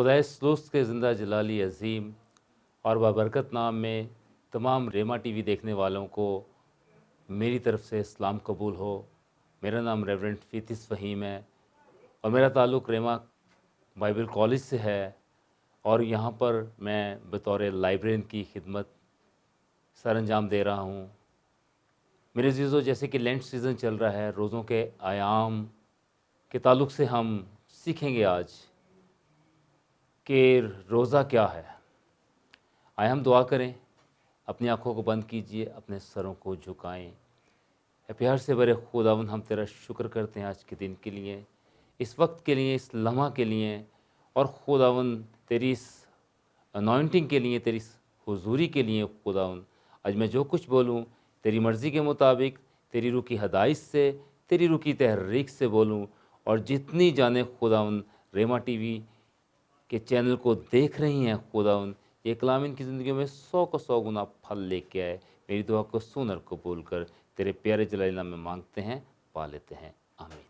खुदाए सलूस के ज़िंदा जलाली अज़ीम और बाबरकत नाम में तमाम रेमा टीवी देखने वालों को मेरी तरफ़ से इस्लाम कबूल हो। मेरा नाम रेवरेंड फीतिस फ़हीम है और मेरा ताल्लुक़ रेमा बाइबल कॉलेज से है और यहाँ पर मैं बतौर लाइब्रेरियन की खिदमत सर अंजाम दे रहा हूँ। मेरे अज़ीज़ों, जैसे कि लेंट सीज़न चल रहा है, रोज़ों के आयाम के ताल्लुक़ से हम सीखेंगे आज कि रोज़ा क्या है। आए हम दुआ करें, अपनी आँखों को बंद कीजिए, अपने सरों को झुकाएं। प्यार से बड़े खुदावंद, हम तेरा शुक्र करते हैं आज के दिन के लिए, इस वक्त के लिए, इस लम्हा के लिए, और खुदावंद तेरी इस अनॉइंटिंग के लिए, तेरी इस हुजूरी के लिए। खुदावंद, आज मैं जो कुछ बोलूँ तेरी मर्ज़ी के मुताबिक, तेरी रूह की हदायत से, तेरी रूह की तहरीक से बोलूँ, और जितनी जाने खुदावंद रेमा टीवी के चैनल को देख रही हैं खुदावंद, ये कलाम इनकी ज़िंदगी में 100 को 100 गुना फल लेके आए। मेरी दुआ को सुन और कबूल कर, तेरे प्यारे जलाली नाम में मांगते हैं, पा लेते हैं, आमीन।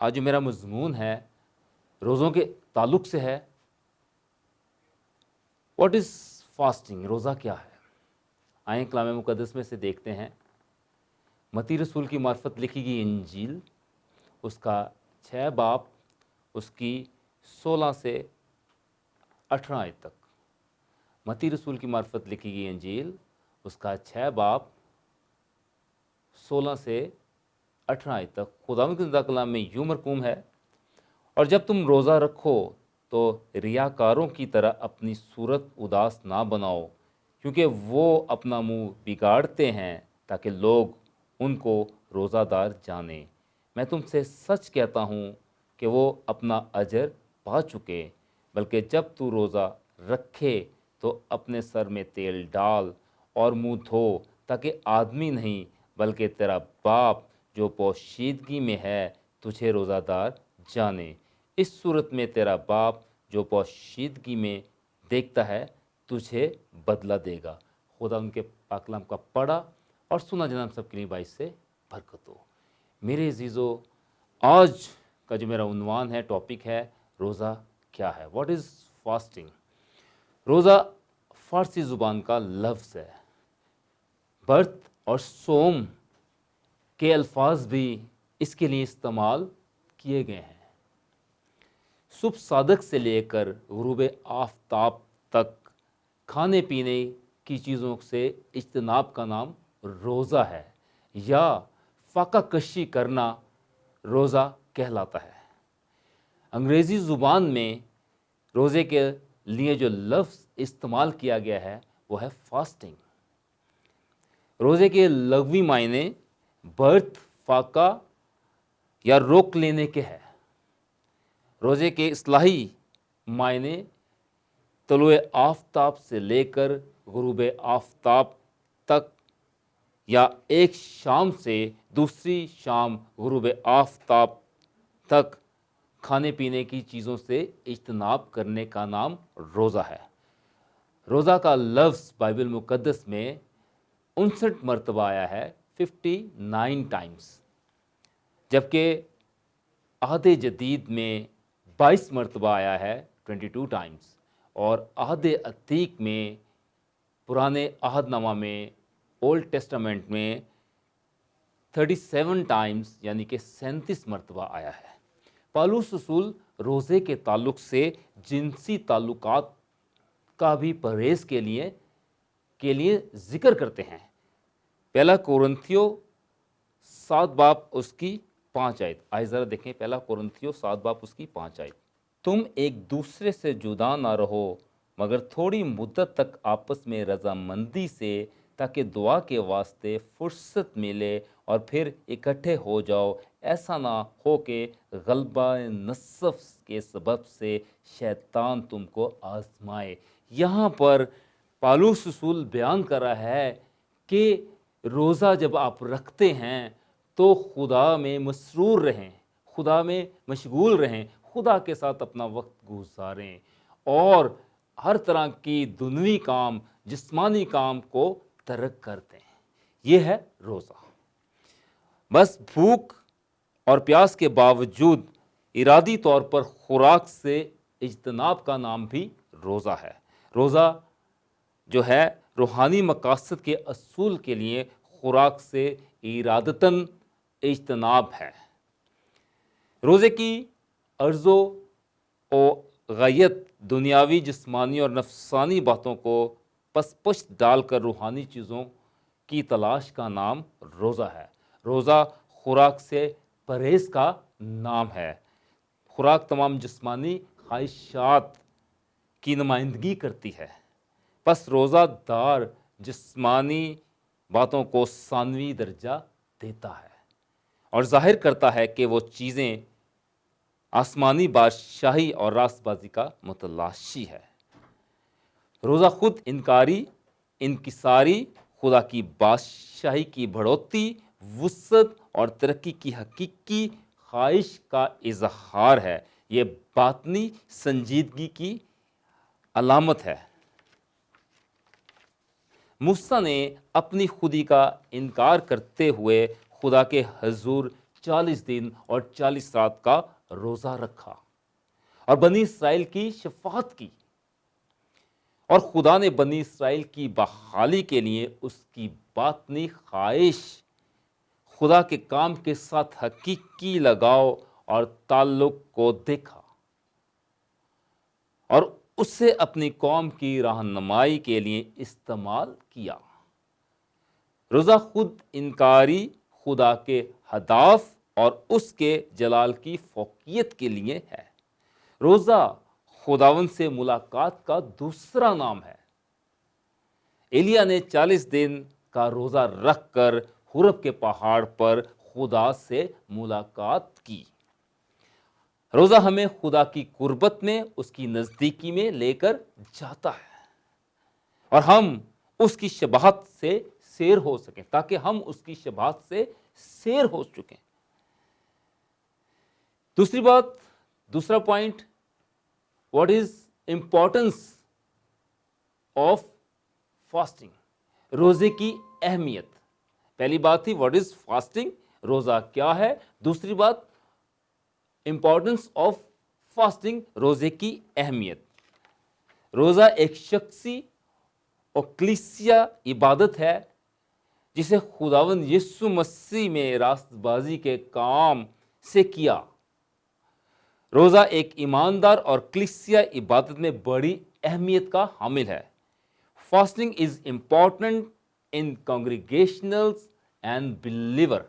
आज जो मेरा मज़मून है रोज़ों के ताल्लुक़ से है। What is fasting? रोज़ा क्या है? आए कलाम मुक़द्दस में से देखते हैं। मत्ती रसूल की मार्फत लिखी गई इंजील, उसका 6 बाब, उसकी 16 से 18 आयत तक। मत्ती रसूल की मार्फत लिखी गई इंजील, उसका 6 बाब 16 से 18 आयत तक। खुदावंद के ज़िंदा कलाम में यूँ मरकूम है, और जब तुम रोज़ा रखो तो रियाकारों की तरह अपनी सूरत उदास ना बनाओ, क्योंकि वो अपना मुंह बिगाड़ते हैं ताकि लोग उनको रोज़ादार जानें। मैं तुमसे सच कहता हूँ कि वो अपना अजर पा चुके। बल्कि जब तू रोज़ा रखे तो अपने सर में तेल डाल और मुंह धो, ताकि आदमी नहीं बल्कि तेरा बाप जो पोशीदगी में है तुझे रोज़ादार जाने। इस सूरत में तेरा बाप जो पोशीदगी में देखता है तुझे बदला देगा। खुदा उनके पाकलाम का पढ़ा और सुना जनाब सबके लिए बाइस से बरकत हो। मेरे अजीज़ों, आज का जो मेरा उन्वान है, टॉपिक है, रोज़ा क्या है। What is fasting? रोज़ा फ़ारसी ज़ुबान का लफ्ज़ है। बर्त और सोम के अल्फाज भी इसके लिए इस्तेमाल किए गए हैं। सुबह सादक से लेकर गुरूब आफ़ताब तक खाने पीने की चीज़ों से इज्तनाब का नाम रोज़ा है, या फ़ाका कशी करना रोज़ा कहलाता है। अंग्रेज़ी ज़ुबान में रोज़े के लिए जो लफ्ज़ इस्तेमाल किया गया है वो है फास्टिंग। रोज़े के लग़वी मायने बर्त, फाका या रोक लेने के है। रोज़े के इस्लाही मायने तलुए आफ़ताब से लेकर गुरूब आफ़ताब तक, या एक शाम से दूसरी शाम गुरूब आफ़ताब तक खाने पीने की चीज़ों से इज्तनाब करने का नाम रोज़ा है। रोज़ा का लफ्ज़ बाइबल मुक़द्दस में 59 मरतबा आया है, 59 टाइम्स, जबकि अहद जदीद में 22 मरतबा आया है, 22 टाइम्स, और अहद अतीक में, पुराने अहदनामा में, ओल्ड टेस्टामेंट में 37 टाइम्स यानी कि 37 मरतबा आया है। पौलुस रसूल रोज़े के ताल्लुक़ से जिनसी ताल्लुकात का भी परहेज़ के लिए ज़िक्र करते हैं। पहला कोरिन्थियों 7 बाब उसकी 5 आयत। आइए ज़रा देखें, पहला कोरिन्थियों 7 बाब उसकी 5 आयत। तुम एक दूसरे से जुदा ना रहो, मगर थोड़ी मुद्दत तक आपस में रजामंदी से, ताकि दुआ के वास्ते फुर्सत मिले और फिर इकट्ठे हो जाओ। ऐसा ना हो कि गलबा नफ्स के सबब से शैतान तुमको आजमाए। यहाँ पर पौलुस रसूल बयान कर रहा है कि रोज़ा जब आप रखते हैं तो खुदा में मसरूर रहें, खुदा में मशगूल रहें, खुदा के साथ अपना वक्त गुजारें और हर तरह की दुनवी काम, जिस्मानी काम को तर्क करते हैं। ये है रोज़ा। बस भूख और प्यास के बावजूद इरादी तौर पर खुराक से इज्तनाब का नाम भी रोज़ा है। रोज़ा जो है रूहानी मकासद के असूल के लिए खुराक से इरादतन इज्तनाब है। रोज़े की अर्ज़ो और गयत दुनियावी, जिस्मानी और नफसानी बातों को पसपश डालकर रूहानी चीज़ों की तलाश का नाम रोज़ा है। रोज़ा खुराक से परहेज़ का नाम है। खुराक तमाम जिस्मानी ख्वाहिशात की नुमाइंदगी करती है, बस रोज़ादार जिस्मानी बातों को सानवी दर्जा देता है और जाहिर करता है कि वो चीज़ें आसमानी बादशाही और रास्तबाजी का मुतलाशी है। रोज़ा खुद इनकारी, इनकिसारी, खुदा की बादशाही की बढ़ोतरी, वुसअत और तरक्की की हकीकी ख्वाहिश का इजहार है। ये बातनी संजीदगी की अलामत है। मूसा ने अपनी खुदी का इनकार करते हुए खुदा के हजूर 40 दिन और 40 रात का रोज़ा रखा और बनी इसराइल की शफाअत की, और खुदा ने बनी इसराइल की बहाली के लिए उसकी बातनी ख्वाहिश, खुदा के काम के साथ हकीकी लगाव और ताल्लुक को देखा और उससे अपनी कौम की रहनुमाई के लिए इस्तेमाल किया। रोज़ा खुद इनकारी, खुदा के हदाफ और उसके जलाल की फौकियत के लिए है। रोज़ा खुदावन से मुलाकात का दूसरा नाम है। एलिया ने 40 दिन का रोज़ा रख कर हुरब के पहाड़ पर खुदा से मुलाकात की। रोज़ा हमें खुदा की कुर्बत में, उसकी नज़दीकी में लेकर जाता है और हम उसकी शबाहत से सैर हो सकें, ताकि हम उसकी शबाहत से सैर हो चुकें। दूसरी बात, दूसरा point, what is importance of fasting, रोज़े की अहमियत। पहली बात थी व्हाट इज फास्टिंग, रोज़ा क्या है। दूसरी बात, इंपॉर्टेंस ऑफ फास्टिंग, रोज़े की अहमियत। रोज़ा एक शख्सी और कलीसिया इबादत है जिसे खुदावंद यीशु मसीह में रास्तबाजी के काम से किया। रोज़ा एक ईमानदार और कलीसिया इबादत में बड़ी अहमियत का हामिल है। Fasting is important in congregationals and believer.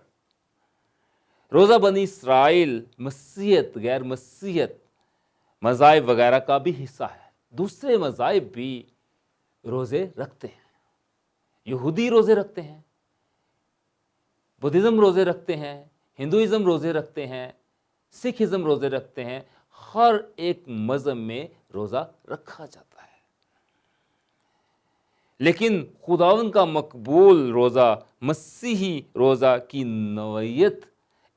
रोज़ा बनी इसराइल, मसीहत, गैर मसीहत, मज़ाहिब वगैरह का भी हिस्सा है। दूसरे मज़ाहिब भी रोज़े रखते हैं। यहूदी रोज़े रखते हैं, बुद्धिज़्म रोज़े रखते हैं, हिंदुइज़्म रोज़े रखते हैं, सिखिज़्म रोज़े रखते हैं। हर एक मज़हब में रोज़ा रखा जाता है, लेकिन खुदावन का मकबूल रोज़ा, मसीही रोज़ा की नौइयत,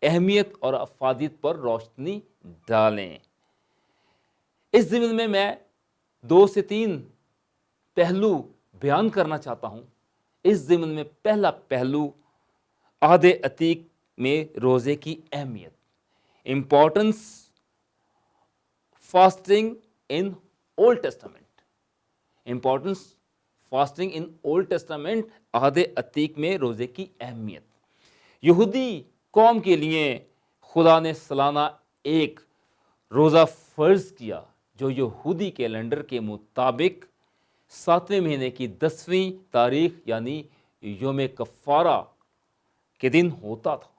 अहमियत और अफादियत पर रोशनी डालें। इस ज़मीन में मैं 2 से 3 पहलू बयान करना चाहता हूँ। इस ज़मीन में पहला पहलू, अहद अतीक में रोज़े की अहमियत, importance fasting in old testament. Importance fasting in old testament, अहद अतीक में रोज़े की अहमियत। यहूदी कौम के लिए खुदा ने सालाना एक रोज़ा फ़र्ज़ किया, जो यहूदी कैलेंडर के मुताबिक 7वें महीने की 10वीं तारीख यानी योम कफ़ारा के दिन होता था।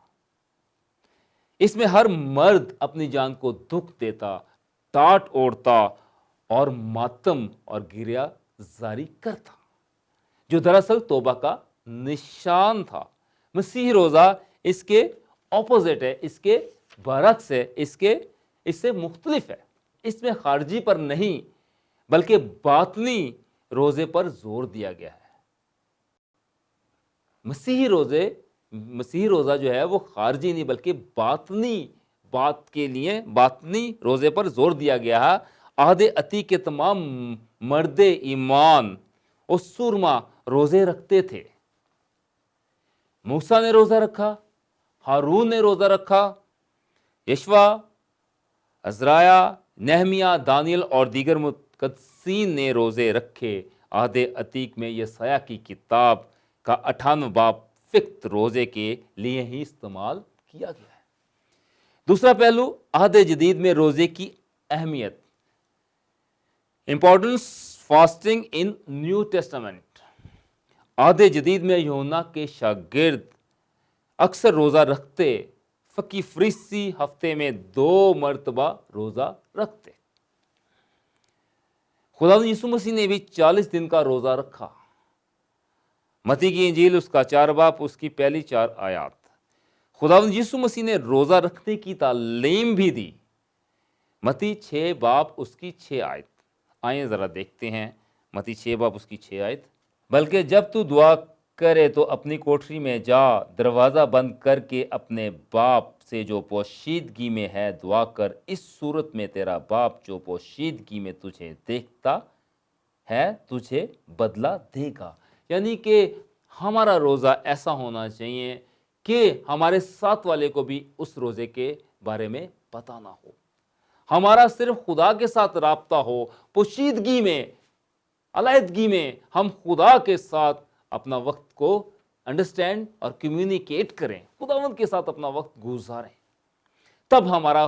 इसमें हर मर्द अपनी जान को दुख देता, टाट ओढ़ता और मातम और गिरिया जारी करता, जो दरअसल तौबा का निशान था। मसीही रोज़ा इसके ऑपोजिट है, इसके बरक्स है, इससे मुख्तलिफ है। इसमें खारजी पर नहीं बल्कि बातनी रोज़े पर जोर दिया गया है। मसीही रोज़ा जो है वो खारजी नहीं बल्कि बातनी बात के लिए, बातनी रोज़े पर जोर दिया गया है। अहद अतीक के तमाम मर्द ईमान और सुरमा रोज़े रखते थे। मूसा ने रोज़ा रखा, हारून ने रोज़ा रखा, यशवा अज़राया, नहमिया, दानियल और दीगर मुक़द्दसीन ने रोज़े रखे। आहद अतीक में यसाया की किताब का 98 बाब फ़िक्त रोज़े के लिए ही इस्तेमाल किया गया है। दूसरा पहलू, आहद जदीद में रोज़े की अहमियत, इम्पोर्टेंस फास्टिंग इन न्यू टेस्टामेंट। आहद जदीद में यूहन्ना के शागिर्द अक्सर रोज़ा रखते। फ़की फरीसी हफ्ते में 2 मरतबा रोज़ा रखते। खुदावंद यीशु मसीह ने भी 40 दिन का रोज़ा रखा। मत्ती की इंजील उसका 4 बाब उसकी पहली 4 आयात। खुदावंद यीशु मसीह ने रोज़ा रखने की तालीम भी दी। मत्ती 6 बाब उसकी 6 आयत। आइए ज़रा देखते हैं मत्ती 6 बाब उसकी 6 आयत। बल्कि जब तू दुआ करे तो अपनी कोठरी में जा, दरवाज़ा बंद करके अपने बाप से जो पोशीदगी में है दुआ कर। इस सूरत में तेरा बाप जो पोशीदगी में तुझे देखता है तुझे बदला देगा। यानी कि हमारा रोज़ा ऐसा होना चाहिए कि हमारे साथ वाले को भी उस रोज़े के बारे में पता ना हो। हमारा सिर्फ खुदा के साथ राब्ता हो, पोशीदगी में, अलहदगी में हम खुदा के साथ अपना वक्त को अंडरस्टैंड और कम्युनिकेट करें, खुदावंद के साथ अपना वक्त गुजारें, तब हमारा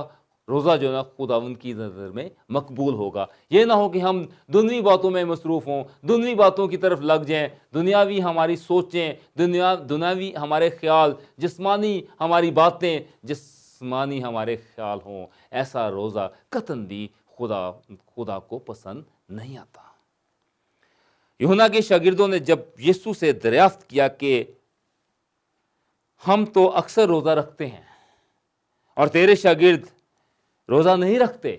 रोज़ा जो ना खुदावंद की नज़र में मकबूल होगा। ये ना हो कि हम दुनियावी बातों में मसरूफ़ हों, दुनियावी बातों की तरफ लग जाएं, दुनियावी हमारी सोचें, दुनियावी हमारे ख्याल, जिस्मानी हमारी बातें, जिस्मानी हमारे ख्याल हों। ऐसा रोज़ा कतन भी खुदा को पसंद नहीं आता। यूहन्ना के शागिर्दों ने जब यीशु से दरियाफ्त किया कि हम तो अक्सर रोज़ा रखते हैं और तेरे शागिर्द रोज़ा नहीं रखते,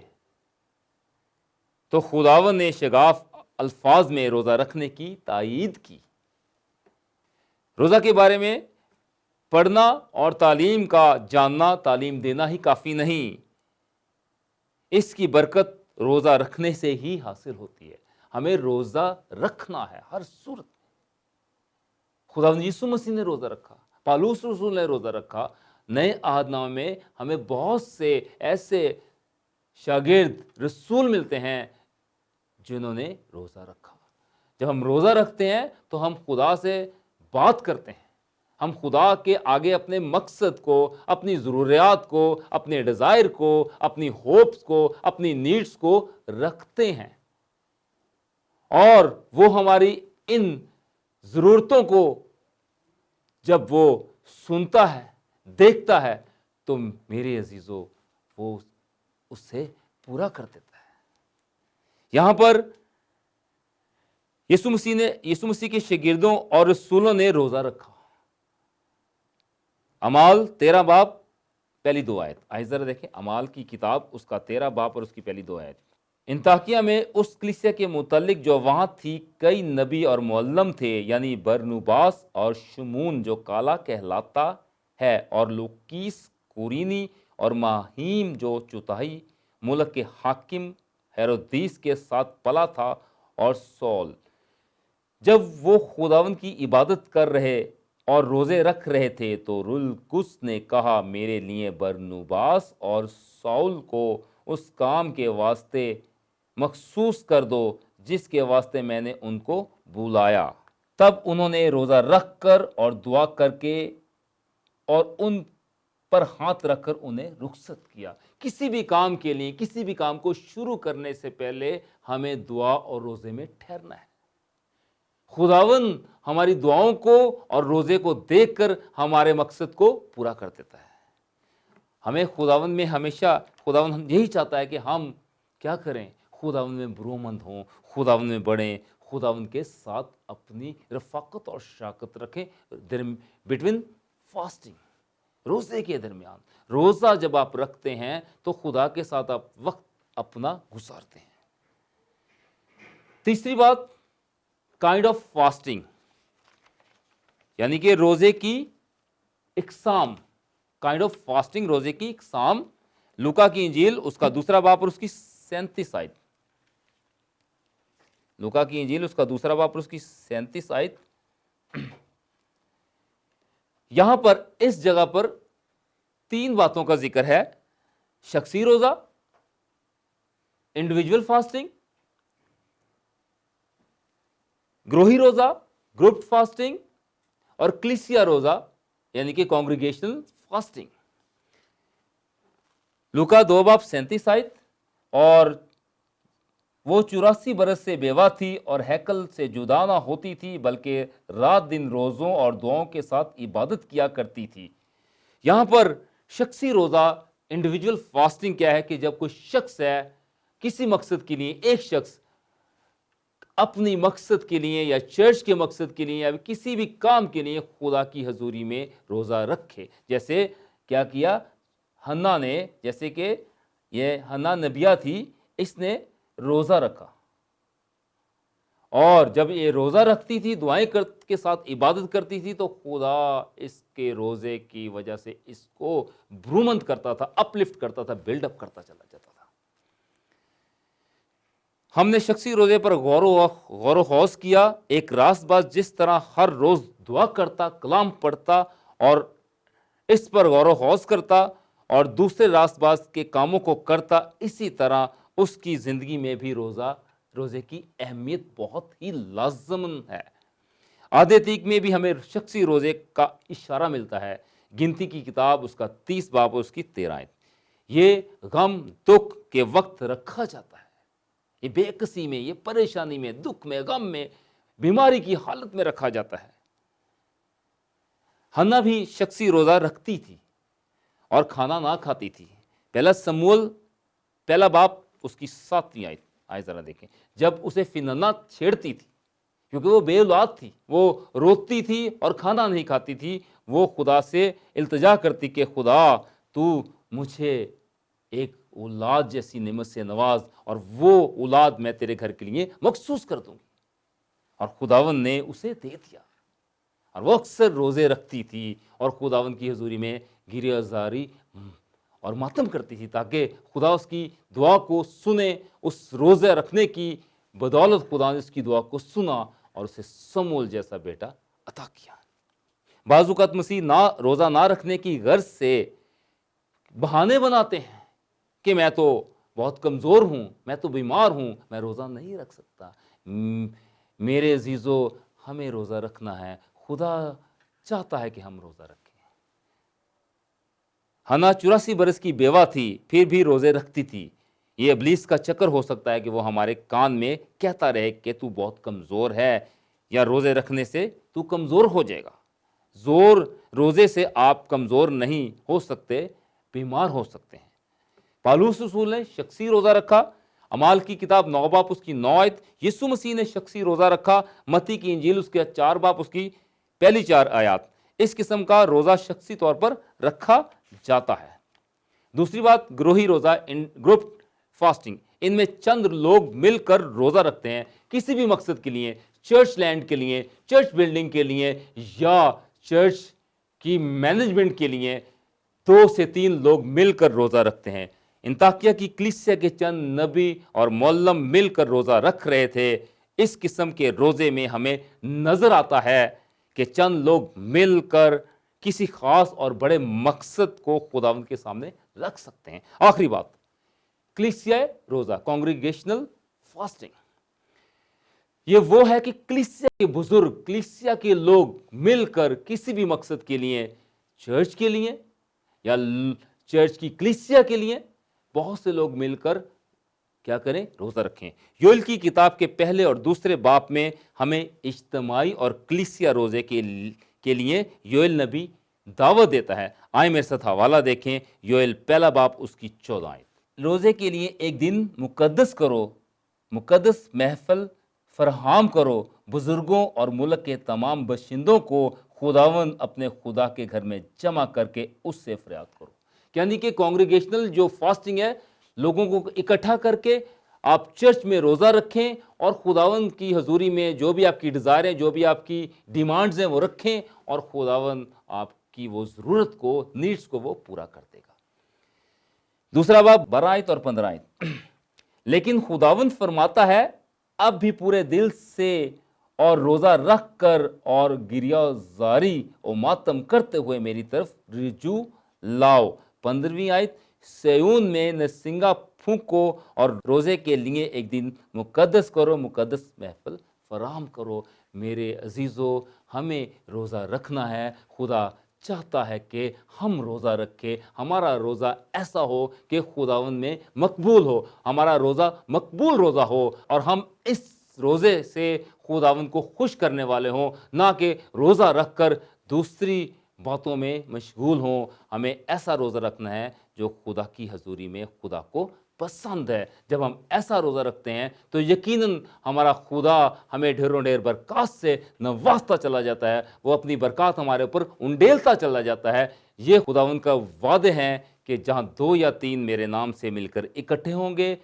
तो खुदावन ने शगाफ अल्फाज में रोज़ा रखने की तायीद की। रोज़ा के बारे में पढ़ना और तालीम का जानना, तालीम देना ही काफ़ी नहीं, इसकी बरकत रोज़ा रखने से ही हासिल होती है। हमें रोज़ा रखना है हर सूरत में। खुदावंद यीशु मसीह ने रोज़ा रखा, पालूस रसूल ने रोज़ा रखा। नए अहदनामे में हमें बहुत से ऐसे शागिर्द रसूल मिलते हैं जिन्होंने रोज़ा रखा। जब हम रोज़ा रखते हैं तो हम खुदा से बात करते हैं, हम खुदा के आगे अपने मकसद को, अपनी ज़रूरियात को, अपने डिज़ायर को, अपनी होप्स को, अपनी नीड्स को रखते हैं, और वो हमारी इन ज़रूरतों को जब वो सुनता है, देखता है, तो मेरे अजीज़ों वो उससे पूरा कर देता है। यहां पर यीशु मसीह के शागिर्दों और रसूलों ने रोज़ा रखा। अमाल 13 बाब पहली 2 आयत। आइए जरा देखें अमाल की किताब उसका 13 बाब और उसकी पहली 2 आयत। इंताकिया में उस कलीसिया के मुतालिक जो वहाँ थी कई नबी और मुअल्लम थे, यानी बरनबास और शमून जो काला कहलाता है, और लूकीस कुरीनी, और माहीम जो चुताई मुल्क के हाकिम हेरोदीस के साथ पला था, और सौल। जब वो खुदावंद की इबादत कर रहे और रोज़े रख रहे थे तो रुल कुस ने कहा, मेरे लिए बरनबास और सौल को उस काम के वास्ते मखसूस कर दो जिसके वास्ते मैंने उनको बुलाया। तब उन्होंने रोज़ा रख कर और दुआ करके और उन पर हाथ रखकर उन्हें रुखसत किया। किसी भी काम के लिए, किसी भी काम को शुरू करने से पहले हमें दुआ और रोज़े में ठहरना है। खुदावंद हमारी दुआओं को और रोज़े को देखकर हमारे मकसद को पूरा कर देता है। हमें खुदावंद में हमेशा, खुदावंद यही चाहता है कि हम क्या करें, खुदावंद में बरोमंद हों, खुदावंद में बढ़ें, खुदावंद के साथ अपनी रफ़ाकत और शराकत रखें बिटवीन फास्टिंग, रोज़े के दरमियान। रोज़ा जब आप रखते हैं तो खुदा के साथ आप वक्त अपना गुजारते हैं। तीसरी बात, काइंड ऑफ फास्टिंग, यानी कि रोज़े की इकसाम। काइंड ऑफ फास्टिंग, रोज़े की इकसाम। लूका की इंजील उसका 2 बाब और उसकी 37 आयत। लूका की इंजील उसका 2 बाब और उसकी 37 आयत। यहां पर इस जगह पर 3 बातों का जिक्र है, शख्सी रोज़ा, इंडिविजुअल फास्टिंग, ग्रोही रोजा, ग्रुप फास्टिंग और क्लिसिया रोजा यानी कि कॉन्ग्रीगेशनल फास्टिंग। लूका 2:37 आयत, और वो 84 बरस से बेवा थी और हैकल से जुदा ना होती थी, बल्कि रात दिन रोज़ों और दुआओं के साथ इबादत किया करती थी। यहाँ पर शख्सी रोज़ा, इंडिविजुअल फास्टिंग क्या है कि जब कोई शख्स है किसी मकसद के लिए, एक शख्स अपनी मकसद के लिए या चर्च के मकसद के लिए या किसी भी काम के लिए खुदा की हजूरी में रोज़ा रखे। जैसे क्या किया हन्ना ने, जैसे कि ये हन्ना नबिया थी, इसने रोज़ा रखा, और जब ये रोज़ा रखती थी, दुआएं के साथ इबादत करती थी, तो खुदा इसके रोज़े की वजह से इसको भ्रूमंत करता था, अपलिफ्ट करता था, बिल्डअप करता चला जाता था। हमने शख्सी रोज़े पर गौर खौज किया। एक रास्तबाज जिस तरह हर रोज़ दुआ करता, कलाम पढ़ता और इस पर गौर खौज करता और दूसरे रास्तबाज के कामों को करता, इसी तरह उसकी ज़िंदगी में भी रोज़े की अहमियत बहुत ही लाज़िमन है। आधे तीक में भी हमें शख्सी रोज़े का इशारा मिलता है। गिनती की किताब उसका 30 बाब उसकी 13 आयत। ये गम दुख के वक्त रखा जाता है, ये बेकसी में, ये परेशानी में, दुख में, गम में, बीमारी की हालत में रखा जाता है। हन्ना भी शख्सी रोज़ा रखती थी और खाना ना खाती थी। पहला समूएल पहला बाब उसकी 7वीं आयत, आए जरा देखें। जब उसे फिनन्ना छेड़ती थी, क्योंकि वो बेऔलाद थी, वो रोती थी और खाना नहीं खाती थी, वो खुदा से इल्तिजा करती कि खुदा तू मुझे एक औलाद जैसी नेमत से नवाज, और वो औलाद मैं तेरे घर के लिए मखसूस कर दूंगी। और खुदावन ने उसे दे दिया, और वो अक्सर रोज़े रखती थी और खुदावन की हजूरी में गिरियाजारी और मातम करती थी, ताकि खुदा उसकी दुआ को सुने। उस रोज़े रखने की बदौलत खुदा ने उसकी दुआ को सुना और उसे समूएल जैसा बेटा अता किया। बाज़-औक़ात मसीह रोज़ा ना रखने की गर्ज से बहाने बनाते हैं कि मैं तो बहुत कमज़ोर हूँ, मैं तो बीमार हूँ, मैं रोज़ा नहीं रख सकता। मेरे अजीज़ों, हमें रोज़ा रखना है, खुदा चाहता है कि हम रोज़ा रखें। हन्ना 84 बरस की बेवा थी, फिर भी रोज़े रखती थी। ये इब्लीस का चक्कर हो सकता है कि वो हमारे कान में कहता रहे कि तू बहुत कमज़ोर है, या रोज़े रखने से तू कमज़ोर हो जाएगा। रोज़े से आप कमज़ोर नहीं हो सकते, बीमार हो सकते हैं। पालूस रसूल ने शख्सी रोज़ा रखा। अमाल की किताब 9 बाब उसकी 9 आयत। यीशु मसीह ने शख्सी रोज़ा रखा। मत्ती की इंजील उसके 4 बाब उसकी पहली 4 आयत। इस किस्म का रोज़ा शख्सी तौर पर रखा जाता है। दूसरी बात, ग्रोही रोज़ा, ग्रुप फास्टिंग। इनमें चंद लोग मिलकर रोज़ा रखते हैं किसी भी मकसद के लिए, चर्च लैंड के लिए, चर्च बिल्डिंग के लिए, या चर्च की मैनेजमेंट के लिए 2 से 3 लोग मिलकर रोज़ा रखते हैं। इंताकिया की कलीसिया के चंद नबी और मौल्लम मिलकर रोज़ा रख रहे थे। इस किस्म के रोज़े में हमें नज़र आता है कि चंद लोग मिलकर किसी खास और बड़े मकसद को खुदावंद के सामने रख सकते हैं। आखिरी बात, कलीसिया रोज़ा, कॉन्ग्रीगेशनल फास्टिंग। ये वो है कि कलीसिया के बुजुर्ग, कलीसिया के लोग मिलकर किसी भी मकसद के लिए, चर्च के लिए या चर्च की कलीसिया के लिए, बहुत से लोग मिलकर क्या करें, रोज़ा रखें। योएल की किताब के पहले और दूसरे बाब में हमें इज्तिमाई और कलीसिया रोज़े के लिए योएल नबी दावत देता है। आए मेरे साथ हवाला देखें, योएल पहला बाब उसकी 14 आयत। रोज़े के लिए एक दिन मुकद्दस करो, मुकद्दस महफिल फरहाम करो, बुजुर्गों और मुल्क के तमाम बशिंदों को खुदावन अपने खुदा के घर में जमा करके उससे फरियाद करो। यानी कि कॉन्ग्रीगेशनल जो फास्टिंग है, लोगों को इकट्ठा करके आप चर्च में रोज़ा रखें और खुदावन की हजूरी में जो भी आपकी डिज़ायर हैं, जो भी आपकी डिमांड्स हैं, वो रखें, और खुदावन आपकी वो ज़रूरत को, नीड्स को वो पूरा कर देगा। दूसरा बाब 12 आयत और 15 आयत। लेकिन खुदावन फरमाता है, अब भी पूरे दिल से और रोज़ा रख कर और गिरियाजारी और मातम करते हुए मेरी तरफ रिजू लाओ। 15वीं आयत। सयून में नरसिंगा پھونکو اور روزے کے لیے ایک دن مقدس کرو، مقدس محفل فراہم کرو۔ میرے عزیزو، ہمیں روزہ رکھنا ہے۔ خدا چاہتا ہے کہ ہم روزہ رکھیں، ہمارا روزہ ایسا ہو کہ خداوند میں مقبول ہو، ہمارا روزہ مقبول روزہ ہو، اور ہم اس روزے سے خداوند کو خوش کرنے والے ہوں، نہ کہ روزہ رکھ کر دوسری باتوں میں مشغول ہوں۔ ہمیں ایسا روزہ رکھنا ہے جو خدا کی حضوری میں خدا کو پسند ہے۔ جب ہم ایسا روزہ رکھتے ہیں تو یقیناً ہمارا خدا ہمیں ڈھیروں ڈھیر برکات سے نوازتا چلا جاتا ہے، وہ اپنی برکات ہمارے اوپر انڈیلتا چلا جاتا ہے۔ یہ خداوند کا وعدے ہیں کہ جہاں 2 یا 3 میرے نام سے مل کر اکٹھے ہوں گے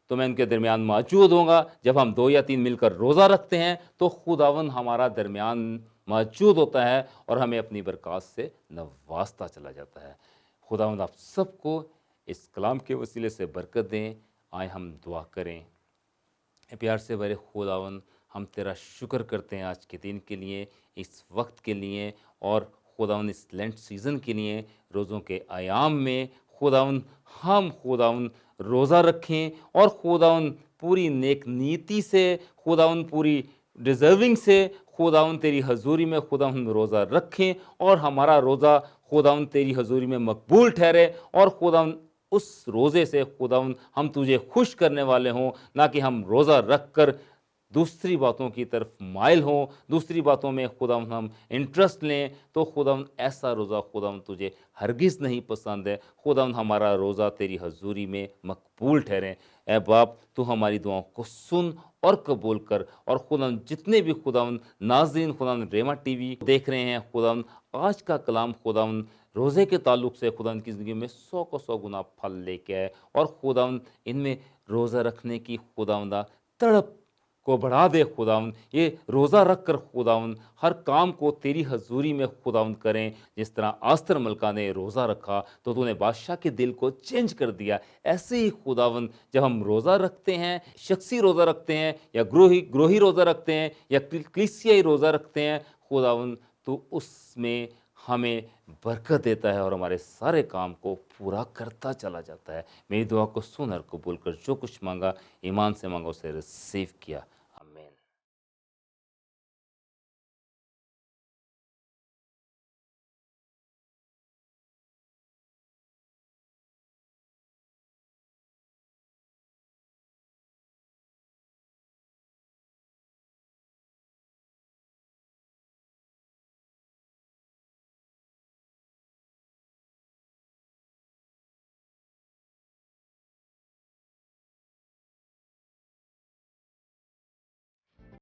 تو میں ان کے درمیان موجود ہوں گا۔ جب ہم 2 یا 3 مل کر روزہ رکھتے ہیں تو خداوند ہمارا درمیان موجود ہوتا ہے اور ہمیں اپنی برکات سے نوازتا چلا جاتا ہے۔ خداوند آپ سب کو اس کلام کے وسیلے سے برکت دیں۔ آئیں ہم دعا کریں۔ اے پیار سے بھرے خداوند، ہم تیرا شکر کرتے ہیں آج کے دن کے لیے، اس وقت کے لیے، اور خداوند اس لینٹ سیزن کے لیے، روزوں کے ایام میں خداوند ہم خداوند روزہ رکھیں، اور خداوند پوری نیک نیتی سے، خداوند پوری ڈیزرونگ سے خداوند تیری حضوری میں خداوند روزہ رکھیں، اور ہمارا روزہ خداوند تیری حضوری میں مقبول ٹھہرے، اور خداوند اس روزے سے خداوند ہم تجھے خوش کرنے والے ہوں، نہ کہ ہم روزہ رکھ کر دوسری باتوں کی طرف مائل ہوں، دوسری باتوں میں خداوند ہم انٹرسٹ لیں۔ تو خداوند ایسا روزہ خداوند تجھے ہرگز نہیں پسند ہے۔ خداوند ہمارا روزہ تیری حضوری میں مقبول ٹھہرے۔ اے باپ، تو ہماری دعاؤں کو سن اور قبول کر، اور خداوند جتنے بھی خداوند ناظرین خداوند ریما ٹی وی دیکھ رہے ہیں، خداوند آج کا کلام خداوند روزے کے تعلق سے خداوند کی زندگی میں 100 کو 100 گنا پھل لے کے آئے، اور خداوند ان میں روزہ رکھنے کی خداوندہ تڑپ کو بڑھا دے۔ خداوند یہ روزہ رکھ کر خداوند ہر کام کو تیری حضوری میں خداوند کریں، جس طرح آستر ملکہ نے روزہ رکھا تو نے بادشاہ کے دل کو چینج کر دیا۔ ایسے ہی خداوند جب ہم روزہ رکھتے ہیں، شخصی روزہ رکھتے ہیں یا گروہی روزہ رکھتے ہیں یا کلیسیائی روزہ رکھتے ہیں، خداوند تو اس میں ہمیں برکت دیتا ہے اور ہمارے سارے کام کو پورا کرتا چلا جاتا ہے۔ میری دعا کو سن اور قبول کر، جو کچھ مانگا ایمان سے مانگا، اسے ریسیو کیا۔